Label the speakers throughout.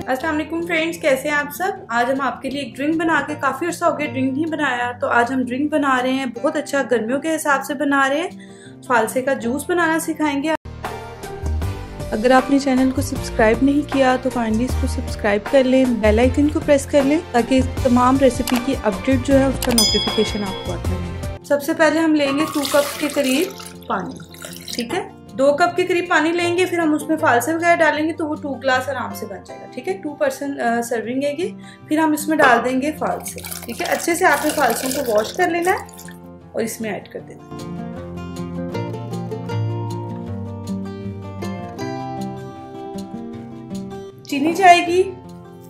Speaker 1: अस्सलाम वालेकुम फ्रेंड्स, कैसे हैं आप सब। आज हम आपके लिए एक ड्रिंक बना के, काफ़ी अर्सा हो गया ड्रिंक नहीं बनाया, तो आज हम ड्रिंक बना रहे हैं। बहुत अच्छा, गर्मियों के हिसाब से बना रहे हैं। फालसे का जूस बनाना सिखाएंगे। अगर आपने चैनल को सब्सक्राइब नहीं किया तो काइंडली इसको सब्सक्राइब कर लें, बेल आइकन को प्रेस कर लें ताकि तमाम रेसिपी की अपडेट जो है उसका नोटिफिकेशन आपको आता है। सबसे पहले हम लेंगे 2 कप के करीब पानी, ठीक है। 2 कप के करीब पानी लेंगे, फिर हम उसमें फालसे वगैरह डालेंगे तो वो 2 ग्लास आराम से बन जाएगा, ठीक है। 2% सर्विंग है ये। फिर हम इसमें डाल देंगे फालसे, ठीक है। अच्छे से आपने फालसों को वॉश कर लेना है और इसमें ऐड कर देना है। चीनी जाएगी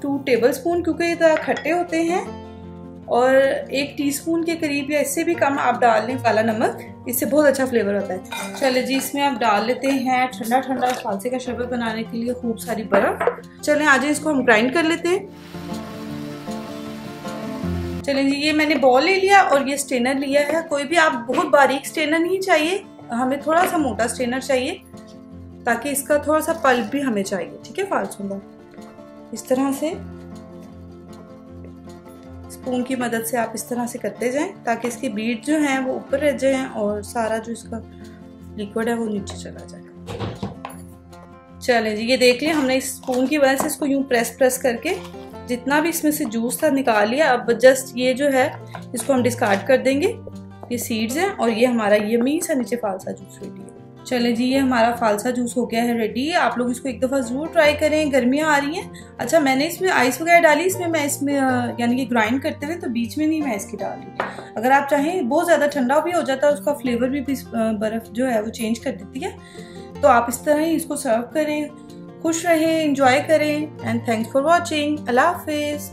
Speaker 1: 2 टेबलस्पून, क्योंकि ये ज़रा खट्टे होते हैं, और 1 टीस्पून के करीब या इससे भी कम आप डाल लें काला नमक, इससे बहुत अच्छा फ्लेवर आता है। चले जी, इसमें आप डाल लेते हैं ठंडा ठंडा फालसे का शरबत बनाने के लिए खूब सारी बर्फ। चलें आज इसको हम ग्राइंड कर लेते हैं। चलें जी, ये मैंने बॉल ले लिया और ये स्ट्रेनर लिया है। कोई भी आप बहुत बारीक स्ट्रेनर नहीं चाहिए, हमें थोड़ा सा मोटा स्ट्रेनर चाहिए ताकि इसका थोड़ा सा पल्प भी हमें चाहिए, ठीक है। फालसों का इस तरह से स्पून की मदद से आप इस तरह से करते जाएं ताकि इसके बीट जो हैं वो ऊपर रह जाएं और सारा जो इसका लिक्विड है वो नीचे चला जाए। चलें जी, ये देख लिया हमने इस स्पून की वजह से इसको यूं प्रेस करके जितना भी इसमें से जूस था निकाल लिया। अब जस्ट ये जो है इसको हम डिस्कार्ड कर देंगे। ये सीड्स हैं और ये हमारा यम्मी सा नीचे फालसा जूस रेडी है। चले जी, ये हमारा फालसा जूस हो गया है रेडी। आप लोग इसको एक दफ़ा ज़रूर ट्राई करें, गर्मियाँ आ रही हैं। अच्छा, मैंने इसमें आइस वगैरह डाली, इसमें यानी कि ग्राइंड करते हुए, तो बीच में नहीं मैं इसकी डाली। अगर आप चाहें बहुत ज़्यादा ठंडा भी हो जाता है, उसका फ्लेवर भी बर्फ़ जो है वो चेंज कर देती है। तो आप इस तरह ही इसको सर्व करें। खुश रहें, इंजॉय करें, एंड थैंक्स फॉर वॉचिंग। अल्लाह हाफिज़।